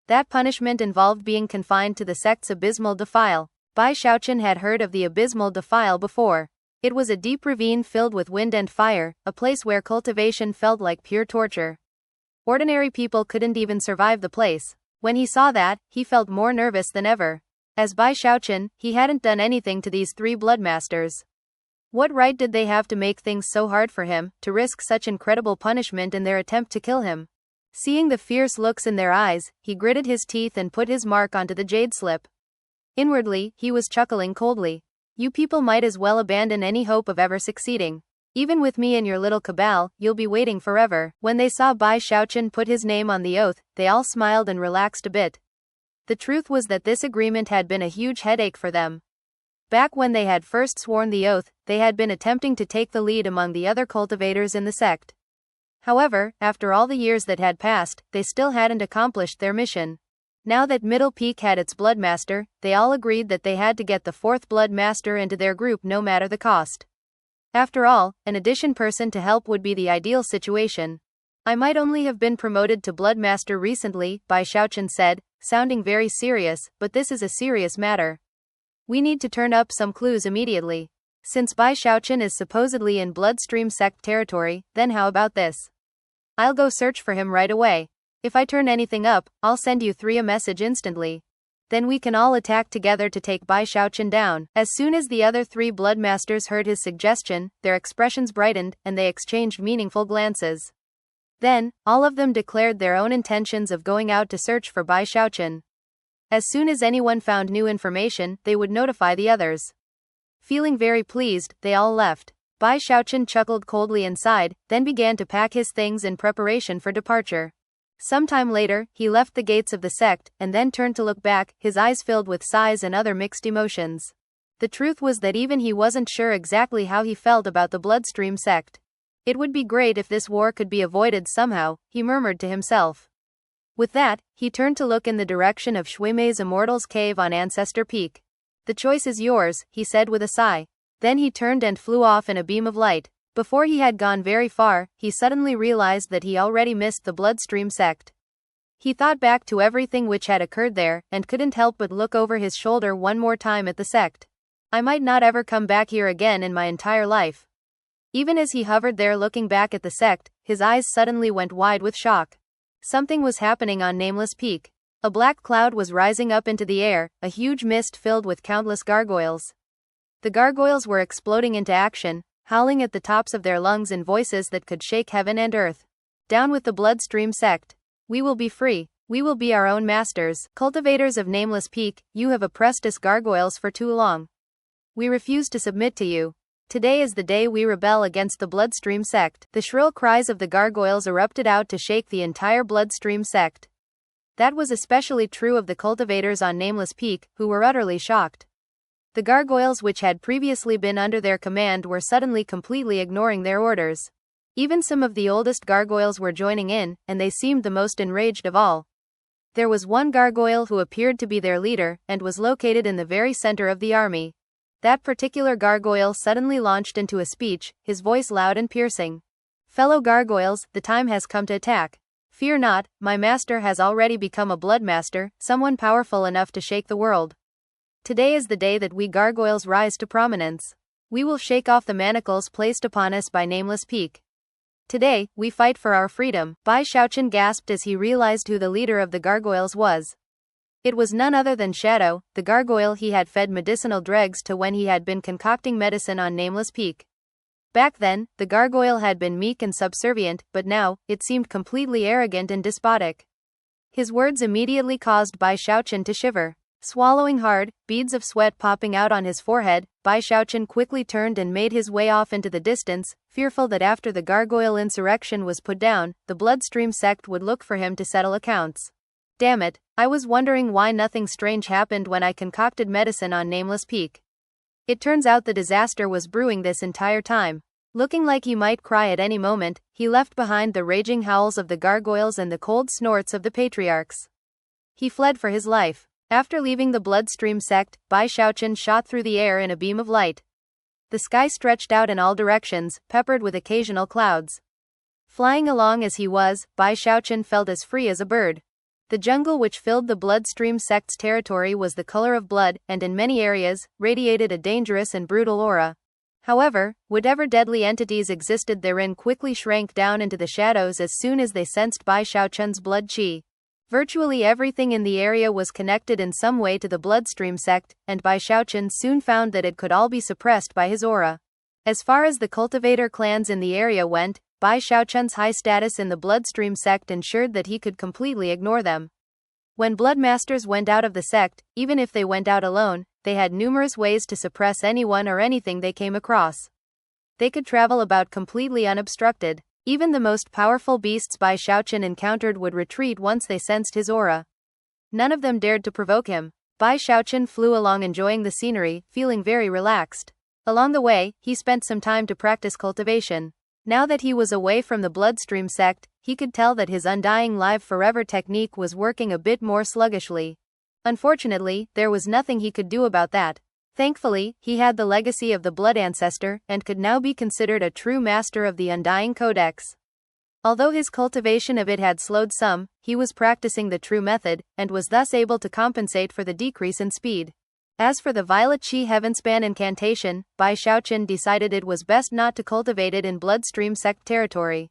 That punishment involved being confined to the sect's abysmal defile. Bai Xiaochun had heard of the abysmal defile before. It was a deep ravine filled with wind and fire, a place where cultivation felt like pure torture. Ordinary people couldn't even survive the place. When he saw that, he felt more nervous than ever. As Bai Xiaochun, he hadn't done anything to these three bloodmasters. What right did they have to make things so hard for him, to risk such incredible punishment in their attempt to kill him? Seeing the fierce looks in their eyes, he gritted his teeth and put his mark onto the jade slip. Inwardly, he was chuckling coldly. You people might as well abandon any hope of ever succeeding. Even with me and your little cabal, you'll be waiting forever. When they saw Bai Xiaochun put his name on the oath, they all smiled and relaxed a bit. The truth was that this agreement had been a huge headache for them. Back when they had first sworn the oath, they had been attempting to take the lead among the other cultivators in the sect. However, after all the years that had passed, they still hadn't accomplished their mission. Now that Middle Peak had its bloodmaster, they all agreed that they had to get the fourth bloodmaster into their group no matter the cost. After all, an addition person to help would be the ideal situation. I might only have been promoted to bloodmaster recently, Bai Xiaochun said, sounding very serious, but this is a serious matter. We need to turn up some clues immediately. Since Bai Xiaochun is supposedly in Bloodstream sect territory, then how about this? I'll go search for him right away. If I turn anything up, I'll send you three a message instantly. Then we can all attack together to take Bai Xiaochun down. As soon as the other three bloodmasters heard his suggestion, their expressions brightened, and they exchanged meaningful glances. Then, all of them declared their own intentions of going out to search for Bai Xiaochun. As soon as anyone found new information, they would notify the others. Feeling very pleased, they all left. Bai Xiaochun chuckled coldly inside, then began to pack his things in preparation for departure. Sometime later, he left the gates of the sect, and then turned to look back, his eyes filled with sighs and other mixed emotions. The truth was that even he wasn't sure exactly how he felt about the Bloodstream sect. It would be great if this war could be avoided somehow, he murmured to himself. With that, he turned to look in the direction of Shuimei's Immortals cave on Ancestor Peak. The choice is yours, he said with a sigh. Then he turned and flew off in a beam of light. Before he had gone very far, he suddenly realized that he already missed the Bloodstream sect. He thought back to everything which had occurred there, and couldn't help but look over his shoulder one more time at the sect. I might not ever come back here again in my entire life. Even as he hovered there looking back at the sect, his eyes suddenly went wide with shock. Something was happening on Nameless Peak. A black cloud was rising up into the air, a huge mist filled with countless gargoyles. The gargoyles were exploding into action, howling at the tops of their lungs in voices that could shake heaven and earth. Down with the Bloodstream sect. We will be free. We will be our own masters. Cultivators of Nameless Peak, you have oppressed us gargoyles for too long. We refuse to submit to you. Today is the day we rebel against the Bloodstream sect. The shrill cries of the gargoyles erupted out to shake the entire Bloodstream sect. That was especially true of the cultivators on Nameless Peak, who were utterly shocked. The gargoyles which had previously been under their command were suddenly completely ignoring their orders. Even some of the oldest gargoyles were joining in, and they seemed the most enraged of all. There was one gargoyle who appeared to be their leader, and was located in the very center of the army. That particular gargoyle suddenly launched into a speech, his voice loud and piercing. Fellow gargoyles, the time has come to attack. Fear not, my master has already become a bloodmaster, someone powerful enough to shake the world. Today is the day that we gargoyles rise to prominence. We will shake off the manacles placed upon us by Nameless Peak. Today, we fight for our freedom. Bai Xiaochun gasped as he realized who the leader of the gargoyles was. It was none other than Shadow, the gargoyle he had fed medicinal dregs to when he had been concocting medicine on Nameless Peak. Back then, the gargoyle had been meek and subservient, but now, it seemed completely arrogant and despotic. His words immediately caused Bai Xiaochun to shiver. Swallowing hard, beads of sweat popping out on his forehead, Bai Xiaochun quickly turned and made his way off into the distance, fearful that after the gargoyle insurrection was put down, the Bloodstream sect would look for him to settle accounts. Damn it, I was wondering why nothing strange happened when I concocted medicine on Nameless Peak. It turns out the disaster was brewing this entire time. Looking like he might cry at any moment, he left behind the raging howls of the gargoyles and the cold snorts of the patriarchs. He fled for his life. After leaving the bloodstream sect, Bai Xiaochun shot through the air in a beam of light. The sky stretched out in all directions, peppered with occasional clouds. Flying along as he was, Bai Xiaochun felt as free as a bird. The jungle which filled the bloodstream sect's territory was the color of blood, and in many areas, radiated a dangerous and brutal aura. However, whatever deadly entities existed therein quickly shrank down into the shadows as soon as they sensed Bai Xiaochun's blood qi. Virtually everything in the area was connected in some way to the bloodstream sect, and Bai Xiaochun soon found that it could all be suppressed by his aura. As far as the cultivator clans in the area went, Bai Xiaochun's high status in the bloodstream sect ensured that he could completely ignore them. When bloodmasters went out of the sect, even if they went out alone, they had numerous ways to suppress anyone or anything they came across. They could travel about completely unobstructed. Even the most powerful beasts Bai Xiaochun encountered would retreat once they sensed his aura. None of them dared to provoke him. Bai Xiaochun flew along enjoying the scenery, feeling very relaxed. Along the way, he spent some time to practice cultivation. Now that he was away from the bloodstream sect, he could tell that his undying live forever technique was working a bit more sluggishly. Unfortunately, there was nothing he could do about that. Thankfully, he had the legacy of the blood ancestor, and could now be considered a true master of the Undying Codex. Although his cultivation of it had slowed some, he was practicing the true method, and was thus able to compensate for the decrease in speed. As for the Violet Chi Heavenspan incantation, Bai Xiaochun decided it was best not to cultivate it in bloodstream sect territory.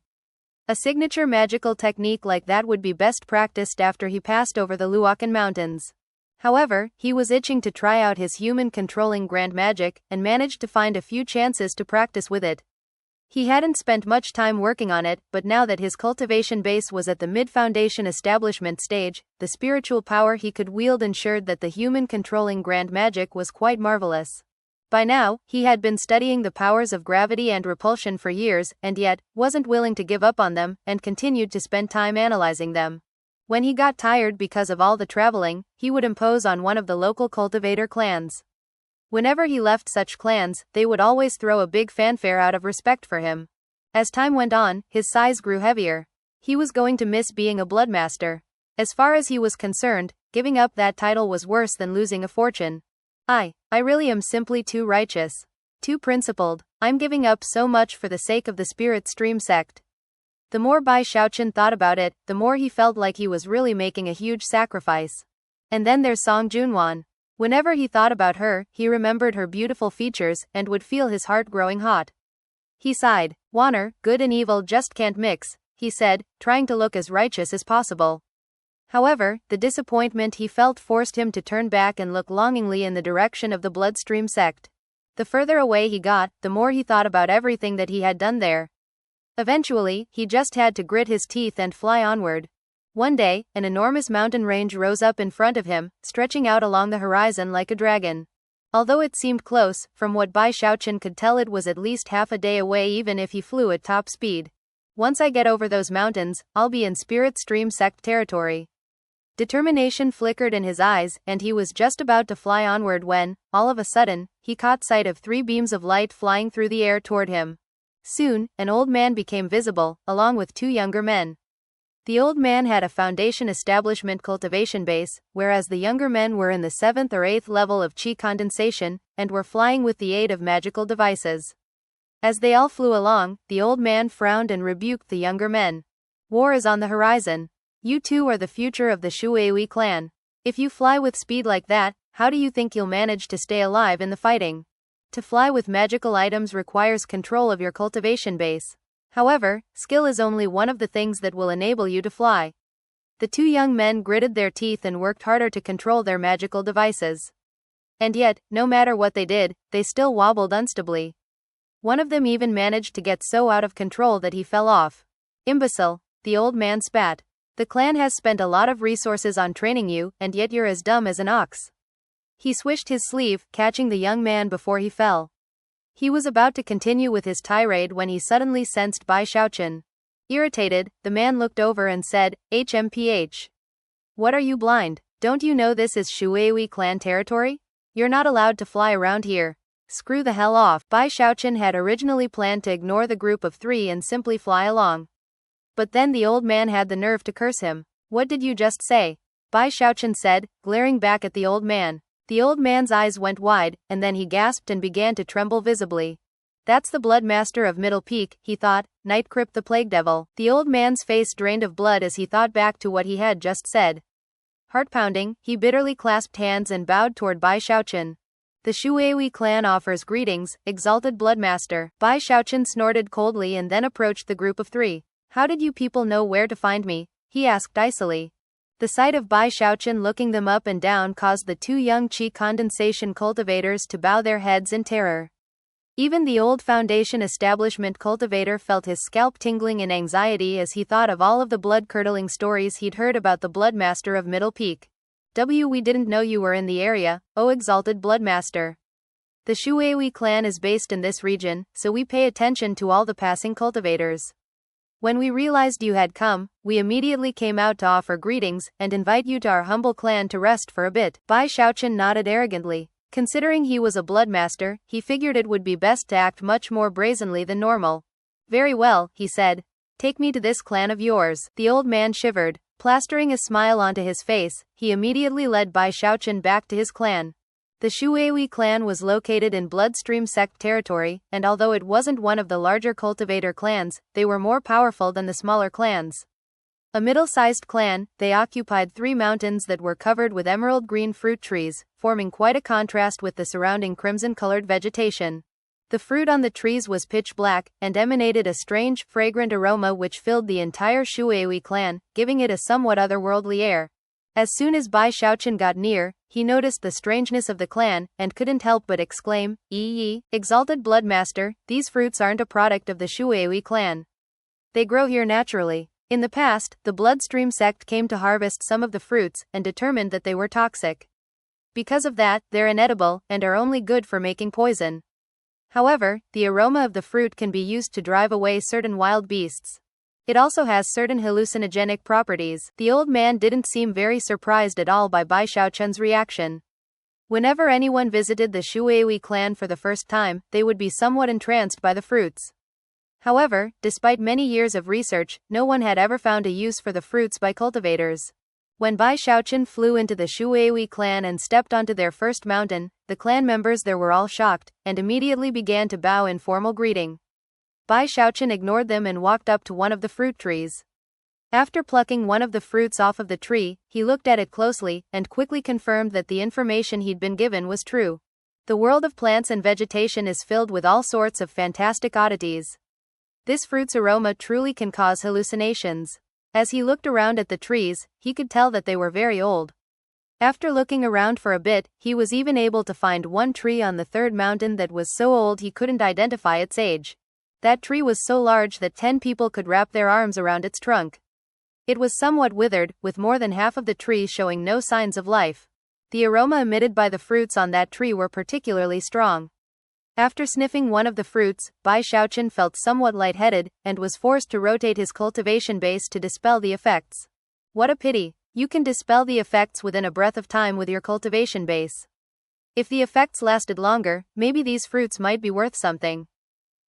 A signature magical technique like that would be best practiced after he passed over the Luokan Mountains. However, he was itching to try out his human-controlling grand magic, and managed to find a few chances to practice with it. He hadn't spent much time working on it, but now that his cultivation base was at the mid-foundation establishment stage, the spiritual power he could wield ensured that the human-controlling grand magic was quite marvelous. By now, he had been studying the powers of gravity and repulsion for years, and yet, wasn't willing to give up on them, and continued to spend time analyzing them. When he got tired because of all the traveling, he would impose on one of the local cultivator clans. Whenever he left such clans, they would always throw a big fanfare out of respect for him. As time went on, his size grew heavier. He was going to miss being a bloodmaster. As far as he was concerned, giving up that title was worse than losing a fortune. I really am simply too righteous. Too principled. I'm giving up so much for the sake of the spirit stream sect. The more Bai Xiaochun thought about it, the more he felt like he was really making a huge sacrifice. And then there's Song Junwan. Whenever he thought about her, he remembered her beautiful features, and would feel his heart growing hot. He sighed. "Wanner, good and evil just can't mix," he said, trying to look as righteous as possible. However, the disappointment he felt forced him to turn back and look longingly in the direction of the bloodstream sect. The further away he got, the more he thought about everything that he had done there. Eventually, he just had to grit his teeth and fly onward. One day, an enormous mountain range rose up in front of him, stretching out along the horizon like a dragon. Although it seemed close, from what Bai Xiaochun could tell it was at least half a day away even if he flew at top speed. Once I get over those mountains, I'll be in Spirit Stream Sect territory. Determination flickered in his eyes, and he was just about to fly onward when, all of a sudden, he caught sight of 3 beams of light flying through the air toward him. Soon, an old man became visible, along with 2 younger men. The old man had a foundation establishment cultivation base, whereas the younger men were in the 7th or 8th level of chi condensation, and were flying with the aid of magical devices. As they all flew along, the old man frowned and rebuked the younger men. "War is on the horizon. You two are the future of the Shuai clan. If you fly with speed like that, how do you think you'll manage to stay alive in the fighting? To fly with magical items requires control of your cultivation base. However, skill is only one of the things that will enable you to fly." The 2 young men gritted their teeth and worked harder to control their magical devices. And yet, no matter what they did, they still wobbled unstably. One of them even managed to get so out of control that he fell off. "Imbecile," the old man spat. "The clan has spent a lot of resources on training you, and yet you're as dumb as an ox." He swished his sleeve, catching the young man before he fell. He was about to continue with his tirade when he suddenly sensed Bai Xiaochun. Irritated, the man looked over and said, "HMPH. What are you blind? Don't you know this is Shuai clan territory? You're not allowed to fly around here. Screw the hell off." Bai Xiaochun had originally planned to ignore the group of 3 and simply fly along. But then the old man had the nerve to curse him. "What did you just say? Bai Xiaochun said, glaring back at the old man. The old man's eyes went wide, and then he gasped and began to tremble visibly. That's the blood master of Middle Peak, he thought, Night Crypt the plague devil. The old man's face drained of blood as he thought back to what he had just said. Heart pounding, he bitterly clasped hands and bowed toward Bai Xiaochun. The Shuihui clan offers greetings, exalted bloodmaster. Bai Xiaochun snorted coldly and then approached the group of three. How did you people know where to find me? He asked icily. The sight of Bai Xiaochun looking them up and down caused the two young qi condensation cultivators to bow their heads in terror. Even the old Foundation establishment cultivator felt his scalp tingling in anxiety as he thought of all of the blood-curdling stories he'd heard about the Bloodmaster of Middle Peak. We didn't know you were in the area, oh exalted Bloodmaster. The Shuihui clan is based in this region, so we pay attention to all the passing cultivators. When we realized you had come, we immediately came out to offer greetings and invite you to our humble clan to rest for a bit. Bai Xiaochun nodded arrogantly. Considering he was a bloodmaster, he figured it would be best to act much more brazenly than normal. Very well, he said. Take me to this clan of yours. The old man shivered. Plastering a smile onto his face, he immediately led Bai Xiaochun back to his clan. The Shuihui clan was located in Bloodstream sect territory, and although it wasn't one of the larger cultivator clans, they were more powerful than the smaller clans. A middle-sized clan, they occupied 3 mountains that were covered with emerald green fruit trees, forming quite a contrast with the surrounding crimson-colored vegetation. The fruit on the trees was pitch black, and emanated a strange, fragrant aroma which filled the entire Shuihui clan, giving it a somewhat otherworldly air. As soon as Bai Xiaochun got near, he noticed the strangeness of the clan, and couldn't help but exclaim, exalted bloodmaster, these fruits aren't a product of the Shuihui clan. They grow here naturally. In the past, the Bloodstream sect came to harvest some of the fruits, and determined that they were toxic. Because of that, they're inedible, and are only good for making poison. However, the aroma of the fruit can be used to drive away certain wild beasts. It also has certain hallucinogenic properties. The old man didn't seem very surprised at all by Bai Xiaochun's reaction. Whenever anyone visited the Shuihui clan for the first time, they would be somewhat entranced by the fruits. However, despite many years of research, no one had ever found a use for the fruits by cultivators. When Bai Xiaochun flew into the Shuihui clan and stepped onto their first mountain, the clan members there were all shocked, and immediately began to bow in formal greeting. Bai Xiaochun ignored them and walked up to one of the fruit trees. After plucking one of the fruits off of the tree, he looked at it closely, and quickly confirmed that the information he'd been given was true. The world of plants and vegetation is filled with all sorts of fantastic oddities. This fruit's aroma truly can cause hallucinations. As he looked around at the trees, he could tell that they were very old. After looking around for a bit, he was even able to find one tree on the 3rd mountain that was so old he couldn't identify its age. That tree was so large that 10 people could wrap their arms around its trunk. It was somewhat withered, with more than half of the tree showing no signs of life. The aroma emitted by the fruits on that tree were particularly strong. After sniffing one of the fruits, Bai Xiaochun felt somewhat lightheaded, and was forced to rotate his cultivation base to dispel the effects. What a pity. You can dispel the effects within a breath of time with your cultivation base. If the effects lasted longer, maybe these fruits might be worth something.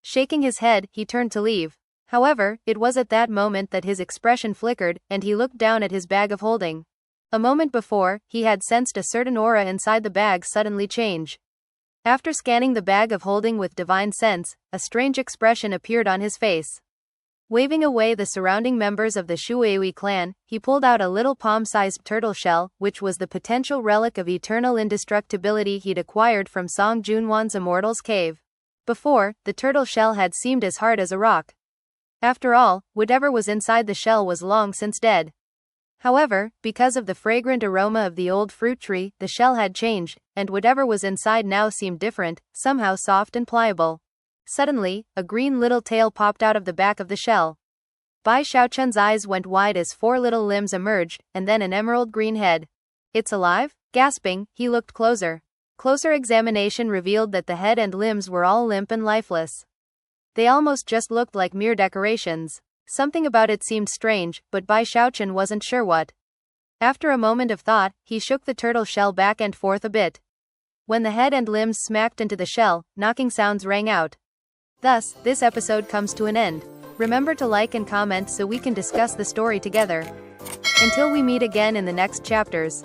Shaking his head, he turned to leave. However, it was at that moment that his expression flickered, and he looked down at his bag of holding. A moment before, he had sensed a certain aura inside the bag suddenly change. After scanning the bag of holding with divine sense, a strange expression appeared on his face. Waving away the surrounding members of the Shuihui clan, he pulled out a little palm-sized turtle shell, which was the potential relic of eternal indestructibility he'd acquired from Song Junwan's Immortals cave. Before, the turtle shell had seemed as hard as a rock. After all, whatever was inside the shell was long since dead. However, because of the fragrant aroma of the old fruit tree, the shell had changed, and whatever was inside now seemed different, somehow soft and pliable. Suddenly, a green little tail popped out of the back of the shell. Bai Xiaochun's eyes went wide as 4 little limbs emerged, and then an emerald green head. It's alive? Gasping, he looked closer. Closer examination revealed that the head and limbs were all limp and lifeless. They almost just looked like mere decorations. Something about it seemed strange, but Bai Xiaochun wasn't sure what. After a moment of thought, he shook the turtle shell back and forth a bit. When the head and limbs smacked into the shell, knocking sounds rang out. Thus, this episode comes to an end. Remember to like and comment so we can discuss the story together. Until we meet again in the next chapters,